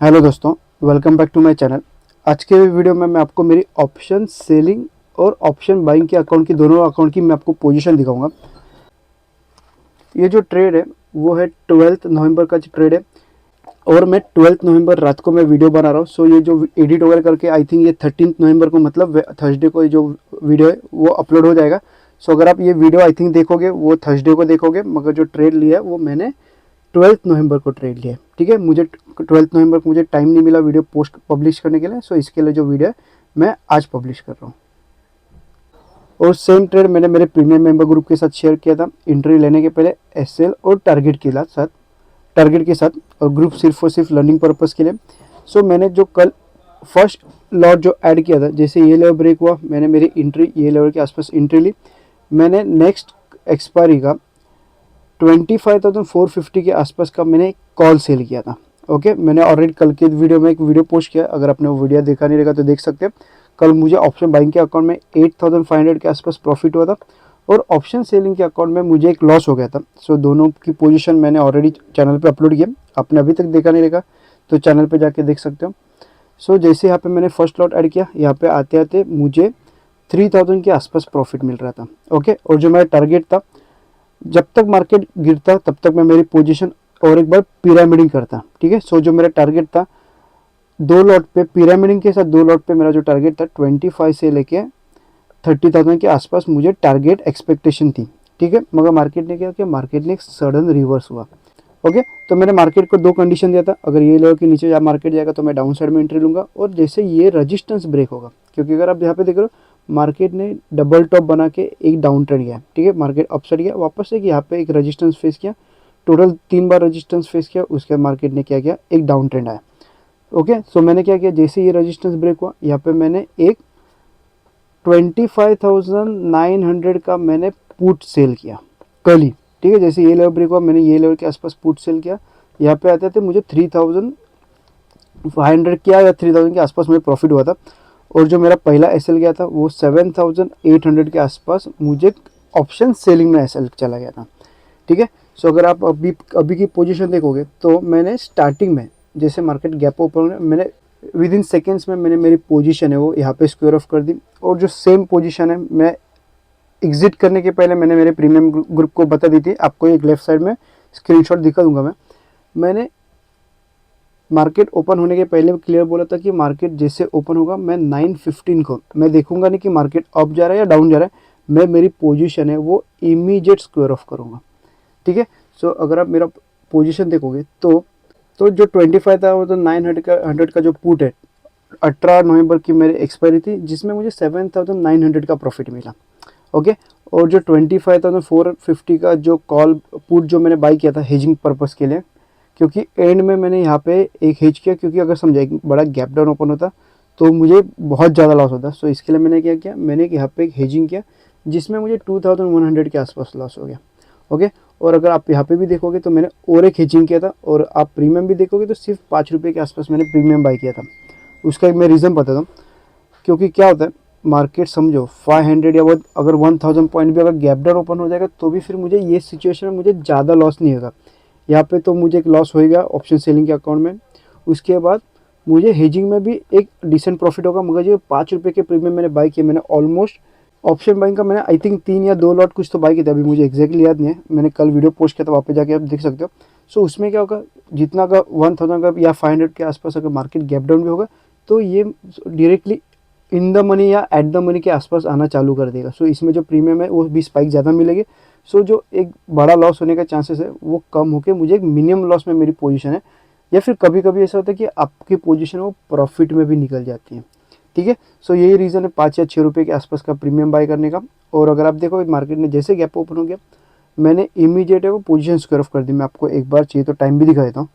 Hello दोस्तों, welcome back to my channel. आज के वीडियो में मैं आपको मेरी ऑप्शन सेलिंग और ऑप्शन बाइंग के अकाउंट की दोनों अकाउंट की मैं आपको पोजीशन दिखाऊंगा। ये जो ट्रेड है वो है 12 नवंबर का ट्रेड है और मैं 12 नवंबर रात को मैं वीडियो बना रहा हूँ। सो ये जो एडिट वगैरह करके आई थिंक ये 13 नवंबर को मतलब थर्सडे को ये जो वीडियो है वो अपलोड हो जाएगा। सो अगर आप ये वीडियो आई थिंक देखोगे वो थर्सडे को देखोगे, मगर जो ट्रेड लिया है वो मैंने 12 नवंबर को ट्रेड लिया है। ठीक है, मुझे 12 नवंबर को मुझे टाइम नहीं मिला वीडियो पोस्ट पब्लिश करने के लिए। सो इसके लिए जो वीडियो है मैं आज पब्लिश कर रहा हूँ। और सेम ट्रेड मैंने मेरे प्रीमियम मेंबर ग्रुप के साथ शेयर किया था एंट्री लेने के पहले एसएल और टारगेट के साथ और ग्रुप सिर्फ और सिर्फ लर्निंग पर्पज़ के लिए। सो मैंने जो कल फर्स्ट लॉट जो ऐड किया था, जैसे ये लेवल ब्रेक हुआ मैंने मेरी एंट्री ये लेवल के आसपास एंट्री ली। मैंने नेक्स्ट एक्सपायरी का 25,450 के आसपास का मैंने कॉल सेल किया था। ओके, मैंने ऑलरेडी कल के वीडियो में एक वीडियो पोस्ट किया, अगर आपने वो वीडियो देखा नहीं रहेगा तो देख सकते हैं। कल मुझे ऑप्शन बाइंग के अकाउंट में 8,500 के आसपास प्रॉफिट हुआ था और ऑप्शन सेलिंग के अकाउंट में मुझे एक लॉस हो गया था। सो दोनों की पोजीशन मैंने ऑलरेडी चैनल पे अपलोड किया, आपने अभी तक देखा नहीं रहेगा तो चैनल पे जाके देख सकते हो। सो जैसे यहाँ पे मैंने फर्स्ट लॉट ऐड किया, यहाँ पे आते आते मुझे 3,000 के आसपास प्रॉफिट मिल रहा था। ओके, और जो मेरा टारगेट था, जब तक मार्केट गिरता तब तक मैं मेरी पोजीशन और एक बार पिरामिडिंग करता। ठीक है, सो जो मेरा टारगेट था दो लॉट पे पिरामिडिंग के साथ, दो लॉट पे मेरा जो टारगेट था 25 से लेके 30,000 के आसपास मुझे टारगेट एक्सपेक्टेशन थी। ठीक है, मगर मार्केट ने क्या किया, मार्केट ने एक सडन रिवर्स हुआ। ओके, तो मैंने मार्केट को दो कंडीशन दिया था, अगर ये लेवल के नीचे या मार्केट जाएगा तो मैं डाउन साइड में एंट्री लूंगा और जैसे ये रजिस्टेंस ब्रेक होगा, क्योंकि अगर आप यहाँ पे देख रहे हो मार्केट ने डबल टॉप बना के एक डाउन ट्रेंड गया। ठीक है, मार्केट अपसाइड गया, वापस एक यहाँ पे एक रजिस्टेंस फेस किया, टोटल 3 बार रजिस्टेंस फेस किया, उसके बाद मार्केट ने क्या किया, एक डाउन ट्रेंड आया। ओके, सो मैंने क्या किया, जैसे ये रजिस्टेंस ब्रेक हुआ यहाँ पे मैंने एक 25,900 का मैंने पुट सेल किया कल ही। ठीक है, जैसे ये लेवल ब्रेक हुआ मैंने ये लेवल के आसपास पुट सेल किया, यहाँ पे आते थे मुझे 3,500 किया या 3,000 के आसपास मुझे प्रॉफिट हुआ था। और जो मेरा पहला एसएल गया था वो 7,800 के आसपास मुझे ऑप्शन सेलिंग में एसएल चला गया था। ठीक है, सो अगर आप अभी की पोजीशन देखोगे तो मैंने स्टार्टिंग में जैसे मार्केट गैप ओपन मैंने विद इन सेकेंड्स में मैंने मेरी पोजीशन है वो यहाँ पे स्क्वायर ऑफ कर दी। और जो सेम पोजीशन है मैं एग्जिट करने के पहले मैंने मेरे प्रीमियम ग्रुप को बता दी थी, आपको एक लेफ्ट साइड में स्क्रीनशॉट दिखा दूंगा मैंने मार्केट ओपन होने के पहले क्लियर बोला था कि मार्केट जैसे ओपन होगा मैं 9:15 को मैं देखूंगा नहीं कि मार्केट अप जा रहा है या डाउन जा रहा है, मैं मेरी पोजीशन है वो इमीडिएट स्क्वायर ऑफ करूंगा। ठीक है, सो अगर आप मेरा पोजीशन देखोगे तो जो 25 था वो तो 900 का जो पुट है 18 नवंबर की मेरी एक्सपायरी थी, जिसमें मुझे 7,900 का प्रॉफिट मिला। ओके, और जो 25,450 का जो कॉल पुट जो मैंने बाई किया था हेजिंग पर्पस के लिए, क्योंकि एंड में मैंने यहाँ पे एक हेज किया, क्योंकि अगर समझा एक बड़ा गैप डाउन ओपन होता तो मुझे बहुत ज़्यादा लॉस होता। सो इसके लिए मैंने क्या किया, मैंने यहाँ पे एक हेजिंग किया जिसमें मुझे 2,100 के आसपास लॉस हो गया। ओके, और अगर आप यहाँ पे भी देखोगे तो मैंने और एक हेजिंग किया था, और आप प्रीमियम भी देखोगे तो सिर्फ 5 रुपये के आसपास मैंने प्रीमियम बाई किया था। उसका एक मैं रीज़न बताता हूँ, क्योंकि क्या होता है मार्केट समझो 500 या वो अगर 1,000 पॉइंट भी अगर गैप डाउन ओपन हो जाएगा तो भी फिर मुझे ये सिचुएशन में मुझे ज़्यादा लॉस नहीं होगा। यहाँ पे तो मुझे एक लॉस होएगा ऑप्शन सेलिंग के अकाउंट में, उसके बाद मुझे हेजिंग में भी एक डिसेंट प्रॉफिट होगा। मगर जो 5 रुपये के प्रीमियम मैंने बाई किया, मैंने ऑलमोस्ट ऑप्शन बाइंग का मैंने आई थिंक 3 या 2 लॉट कुछ तो बाई किया था, अभी मुझे एक्जैक्टली याद नहीं है, मैंने कल वीडियो पोस्ट किया था, वहाँ पे जाके आप देख सकते हो। सो उसमें क्या होगा, जितना का 1,000 का या 500 के आसपास अगर मार्केट गैप डाउन भी होगा तो ये डायरेक्टली इन द मनी या एट द मनी के आसपास आना चालू कर देगा। सो इसमें जो प्रीमियम है वो भी स्पाइक ज़्यादा मिलेगी। सो जो एक बड़ा लॉस होने का चांसेस है वो कम होकर मुझे एक मिनिमम लॉस में मेरी पोजीशन है, या फिर कभी कभी ऐसा होता है कि आपकी पोजीशन वो प्रॉफिट में भी निकल जाती है। ठीक है, सो यही रीज़न है 5 या 6 रुपये के आसपास का प्रीमियम बाय करने का। और अगर आप देखो मार्केट में जैसे गैप ओपन हो गया मैंने इमीडिएट है वो पोजीशन स्क्वायर ऑफ कर दी। मैं आपको एक बार चाहिए तो टाइम भी दिखा देता हूँ।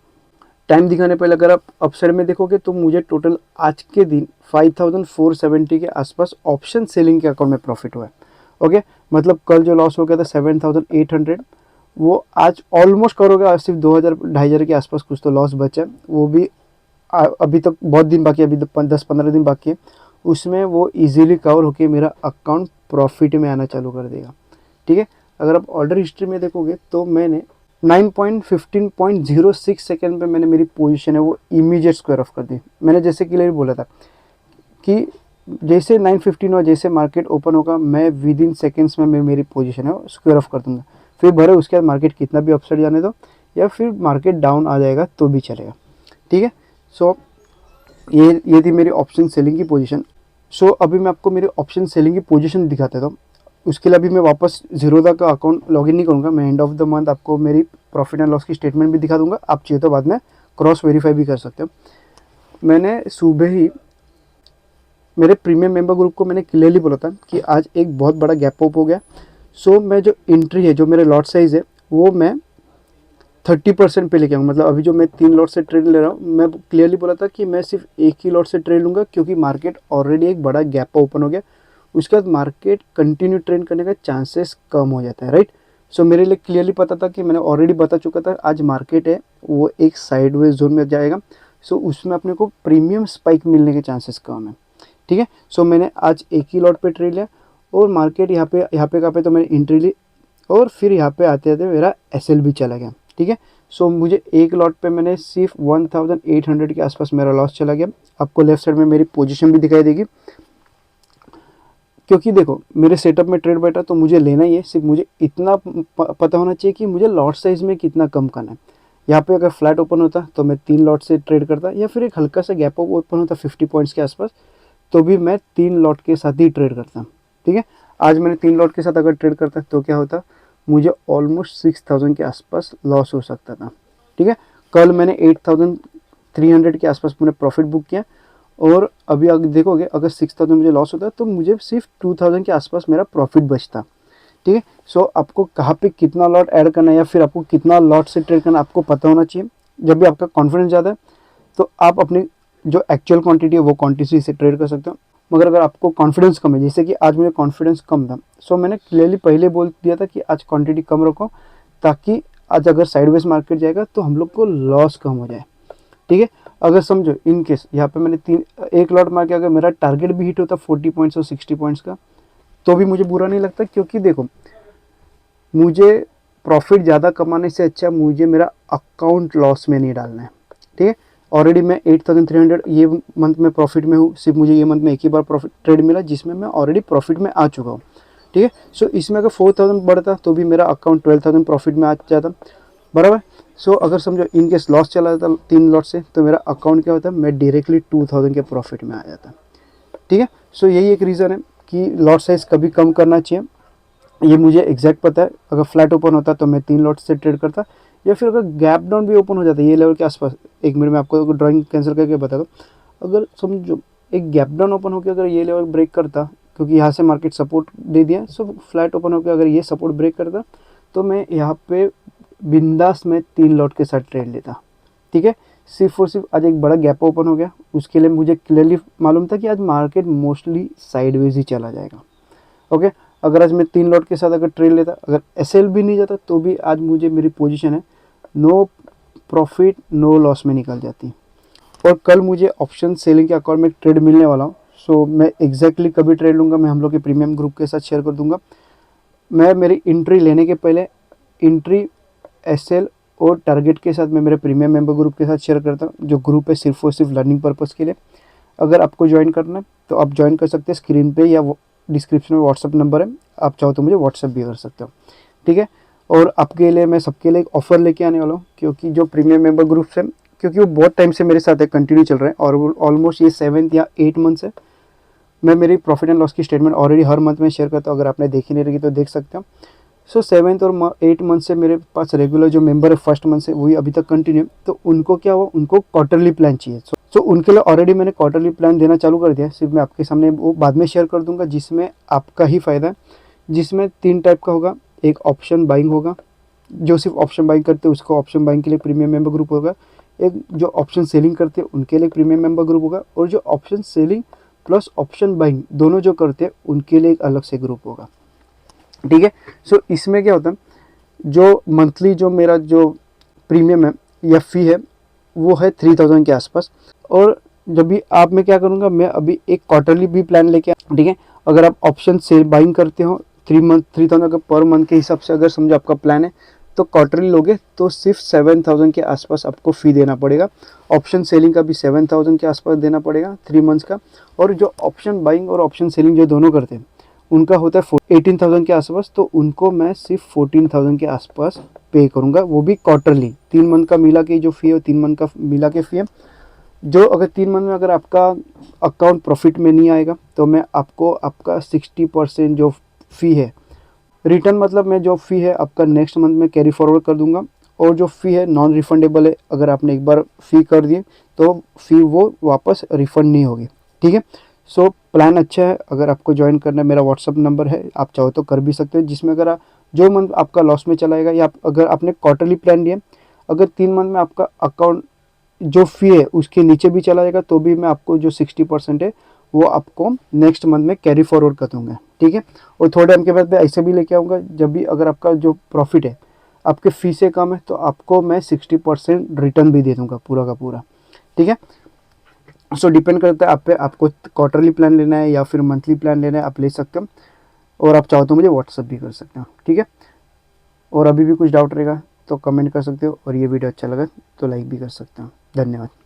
टाइम दिखाने पहले अगर आप अपसाइड में देखोगे तो मुझे टोटल आज के दिन 5,470 के आसपास ऑप्शन सेलिंग के अकाउंट में प्रॉफिट हुआ है। ओके, मतलब कल जो लॉस हो गया था 7,800 वो आज ऑलमोस्ट करोगे सिर्फ 2,000-2,500 के आसपास कुछ तो लॉस बचा है, वो भी अभी तक बहुत दिन बाकी है, अभी 10-15 दिन बाकी है, उसमें वो इजीली कवर होकर मेरा अकाउंट प्रॉफिट में आना चालू कर देगा। ठीक है, अगर आप ऑर्डर हिस्ट्री में देखोगे तो मैंने 9.15.06 सेकेंड पे मैंने मेरी पोजीशन है वो इमीडिएट स्क्वायर ऑफ कर दी। मैंने जैसे क्लियर बोला था कि जैसे 9:15 और जैसे मार्केट ओपन होगा मैं विद इन सेकेंड्स में मेरी पोजीशन है वो स्क्वायर ऑफ कर दूंगा। फिर भले उसके बाद मार्केट कितना भी अपसाइड जाने दो या फिर मार्केट डाउन आ जाएगा तो भी चलेगा, ठीक है। सो ये थी मेरी ऑप्शन सेलिंग की पोजीशन। सो अभी मैं आपको मेरी ऑप्शन सेलिंग की पोजीशन दिखाता था। उसके लिए अभी मैं वापस जीरोधा का अकाउंट लॉगिन नहीं करूँगा। मैं एंड ऑफ द मंथ आपको मेरी प्रॉफिट एंड लॉस की स्टेटमेंट भी दिखा दूंगा। आप चाहिए तो बाद में क्रॉस वेरीफाई भी कर सकते हो। मैंने सुबह ही मेरे प्रीमियम मेंबर ग्रुप को मैंने क्लियरली बोला था कि आज एक बहुत बड़ा गैप अप हो गया। सो मैं जो एंट्री है, जो मेरे लॉट साइज़ है, वो मैं 30% पे लेके आऊँगा। मतलब अभी जो मैं 3 लॉट से ट्रेड ले रहा हूँ, मैं क्लियरली बोला था कि मैं सिर्फ एक ही लॉट से ट्रेड लूँगा क्योंकि मार्केट ऑलरेडी एक बड़ा गैप ओपन हो गया। उसके बाद मार्केट कंटिन्यू ट्रेड करने का चांसेस कम हो जाता है, राइट। सो मेरे लिए क्लियरली पता था कि मैंने ऑलरेडी बता चुका था आज मार्केट है वो एक साइडवेज जोन में जाएगा। सो उसमें अपने को प्रीमियम स्पाइक मिलने के चांसेस कम है, ठीक है। सो मैंने आज एक ही लॉट पे ट्रेड लिया और मार्केट यहाँ पे तो मैंने एंट्री ली और फिर यहाँ पे आते आते मेरा एसएल भी चला गया, ठीक है। सो मुझे एक लॉट पे मैंने सिर्फ 1800 के आसपास मेरा लॉस चला गया। आपको लेफ्ट साइड में मेरी पोजीशन भी दिखाई देगी, क्योंकि देखो मेरे सेटअप में ट्रेड बैठा तो मुझे लेना ही है। सिर्फ मुझे इतना पता होना चाहिए कि मुझे लॉट साइज में कितना कम करना है। यहाँ पे अगर फ्लैट ओपन होता तो मैं 3 लॉट से ट्रेड करता, या फिर एक हल्का सा गैप अप ओपन होता 50 पॉइंट्स के आसपास तो भी मैं 3 लॉट के साथ ही ट्रेड करता, ठीक है। आज मैंने 3 लॉट के साथ अगर ट्रेड करता तो क्या होता, मुझे ऑलमोस्ट 6000 के आसपास लॉस हो सकता था, ठीक है। कल मैंने 8300 के आसपास मैंने प्रॉफिट बुक किया और अभी अगर देखोगे अगर 6000 मुझे लॉस होता तो मुझे सिर्फ 2000 के आसपास मेरा प्रॉफिट बचता, ठीक है। सो आपको कहाँ पे कितना लॉट ऐड करना है या फिर आपको कितना लॉट से ट्रेड करना आपको पता होना चाहिए। जब भी आपका कॉन्फिडेंस ज़्यादा है तो आप अपनी जो एक्चुअल क्वांटिटी है वो क्वांटिटी से ट्रेड कर सकते हो। मगर अगर आपको कॉन्फिडेंस कम है, जैसे कि आज मुझे कॉन्फिडेंस कम था, सो मैंने क्लियरली पहले बोल दिया था कि आज क्वांटिटी कम रखो ताकि आज अगर साइडवेज मार्केट जाएगा तो हम लोग को लॉस कम हो जाए, ठीक है। अगर समझो इन केस यहाँ पे मैंने एक लॉट मार के अगर मेरा टारगेट भी हिट होता 40 पॉइंट्स और 60 पॉइंट्स का तो भी मुझे बुरा नहीं लगता, क्योंकि देखो मुझे प्रॉफिट ज़्यादा कमाने से अच्छा मुझे मेरा अकाउंट लॉस में नहीं डालना है, ठीक है। ऑलरेडी मैं 8300 ये मंथ में प्रॉफिट में हूँ। सिर्फ मुझे ये मंथ में एक ही बार प्रॉफिट ट्रेड मिला जिसमें मैं ऑलरेडी प्रॉफिट में आ चुका हूँ, ठीक है। सो इसमें अगर 4000 बढ़ता तो भी मेरा अकाउंट 12000 प्रॉफिट में आ जाता, बराबर। सो अगर समझो इन केस लॉस चला जाता 3 लॉट से तो मेरा अकाउंट क्या होता है, मैं डायरेक्टली 2000 के प्रॉफिट में आ जाता, ठीक है। सो यही एक रीज़न है कि लॉट साइज कभी कम करना चाहिए। ये मुझे एग्जैक्ट पता है। अगर फ्लैट ओपन होता तो मैं 3 लॉट से ट्रेड करता, या फिर अगर गैप डाउन भी ओपन हो जाता ये लेवल के आसपास। एक मिनट में आपको ड्राइंग कैंसिल करके बता दो। अगर समझो एक गैप डाउन ओपन होकर अगर ये लेवल ब्रेक करता, क्योंकि यहाँ से मार्केट सपोर्ट दे दिया, सो फ्लैट ओपन होकर अगर ये सपोर्ट ब्रेक करता तो मैं यहाँ पे बिंदास में 3 लॉट के साथ ट्रेड लेता, ठीक है। सिर्फ और सिर्फ आज एक बड़ा गैप ओपन हो गया, उसके लिए मुझे क्लियरली मालूम था कि आज मार्केट मोस्टली साइडवेज ही चला जाएगा, ओके। अगर आज मैं 3 लॉट के साथ अगर ट्रेड लेता, अगर एसएल भी नहीं जाता तो भी आज मुझे मेरी पोजीशन है नो प्रॉफिट नो लॉस में निकल जाती। और कल मुझे ऑप्शन सेलिंग के अकाउंट में ट्रेड मिलने वाला हूँ। सो मैं एग्जैक्टली कभी ट्रेड लूँगा मैं हम लोग के प्रीमियम ग्रुप के साथ शेयर कर दूंगा। मैं मेरी एंट्री लेने के पहले एंट्री एसएल और टारगेट के साथ मैं मेरे प्रीमियम मेंबर ग्रुप के साथ शेयर करता हूँ, जो ग्रुप है सिर्फ और सिर्फ लर्निंग पर्पज़ के लिए। अगर आपको ज्वाइन करना है तो आप ज्वाइन कर सकते हैं, स्क्रीन पे या डिस्क्रिप्शन में व्हाट्सअप नंबर है, आप चाहो तो मुझे व्हाट्सअप भी कर सकते हो, ठीक है। और आपके लिए मैं सबके लिए एक ऑफ़र लेके आने वाला हूँ, क्योंकि जो प्रीमियम मेंबर ग्रुप्स हैं, क्योंकि वो बहुत टाइम से मेरे साथ है, कंटिन्यू चल रहे हैं और वो ऑलमोस्ट ये 7 या 8 मंथ से मैं मेरी प्रॉफिट एंड लॉस की स्टेटमेंट ऑलरेडी हर मंथ में शेयर करता हूँ। अगर आपने देखी नहीं रही तो देख सकते हो। सो 7 और 8 मंथ से मेरे पास रेगुलर जो मेंबर है फर्स्ट मंथ से वही अभी तक कंटिन्यू, तो उनको क्या हुआ, उनको क्वार्टरली प्लान चाहिए। सो उनके लिए ऑलरेडी मैंने क्वार्टरली प्लान देना चालू कर दिया। सिर्फ मैं आपके सामने वो बाद में शेयर कर दूंगा, जिसमें आपका ही फ़ायदा है। जिसमें 3 टाइप का होगा, एक ऑप्शन बाइंग होगा, जो सिर्फ ऑप्शन बाइंग करते हैं उसको ऑप्शन बाइंग के लिए प्रीमियम मेंबर ग्रुप होगा। एक जो ऑप्शन सेलिंग करते हैं उनके लिए प्रीमियम मेंबर ग्रुप होगा, और जो option selling plus option buying दोनों जो करते हैं उनके लिए एक अलग से ग्रुप होगा, ठीक है। सो इसमें क्या होता है, जो मंथली जो मेरा जो प्रीमियम है या फ़ी है वो है 3000 के आसपास। और जब भी आप मैं क्या करूँगा, मैं अभी एक क्वार्टरली भी प्लान लेके, ठीक है। अगर आप ऑप्शन सेल बाइंग करते हो 3 मंथ 3000 अगर पर मंथ के हिसाब से अगर समझो आपका प्लान है, तो क्वार्टरली लोगे तो सिर्फ 7,000 के आसपास आपको फ़ी देना पड़ेगा। ऑप्शन सेलिंग का भी 7,000 के आसपास देना पड़ेगा 3 मंथ्स का। और जो ऑप्शन बाइंग और ऑप्शन सेलिंग जो दोनों करते हैं उनका होता है 18,000 के आसपास, तो उनको मैं सिर्फ 14,000 के आसपास पे करूँगा, वो भी क्वार्टरली। 3 मंथ का मिला के जो फ़ी है 3 मंथ का मिला के फ़ी है। जो अगर 3 मंथ में अगर आपका अकाउंट प्रॉफिट में नहीं आएगा तो मैं आपको आपका 60% जो फ़ी है रिटर्न, मतलब मैं जो फ़ी है आपका नेक्स्ट मंथ में कैरी फॉरवर्ड कर दूंगा। और जो फ़ी है नॉन रिफंडेबल है, अगर आपने एक बार फ़ी कर दी तो फ़ी वो वापस रिफ़ंड नहीं होगी। ठीक है। सो प्लान अच्छा है, अगर आपको ज्वाइन करना है मेरा व्हाट्सअप नंबर है, आप चाहो तो कर भी सकते हो, जिसमें अगर जो मंथ आपका लॉस में चला जाएगा या अगर आपने क्वार्टरली प्लान लिया, अगर 3 मंथ में आपका अकाउंट जो फ़ी है उसके नीचे भी चला जाएगा तो भी मैं आपको जो 60% है वो आपको नेक्स्ट मंथ में कैरी फॉरवर्ड कर दूंगा। ठीक है। और थोड़े टाइम के बाद मैं ऐसे भी लेके आऊँगा, जब भी अगर आपका जो प्रॉफिट है आपके फ़ी से कम है तो आपको मैं 60% रिटर्न भी दे दूंगा पूरा का पूरा। ठीक है। सो डिपेंड करता है आप पे, आपको क्वार्टरली प्लान लेना है या फिर मंथली प्लान लेना है, आप ले सकते हो। और आप चाहो तो मुझे व्हाट्सअप भी कर सकते हो। ठीक है। और अभी भी कुछ डाउट रहेगा तो कमेंट कर सकते हो, और ये वीडियो अच्छा लगा तो लाइक भी कर सकते हो। धन्यवाद।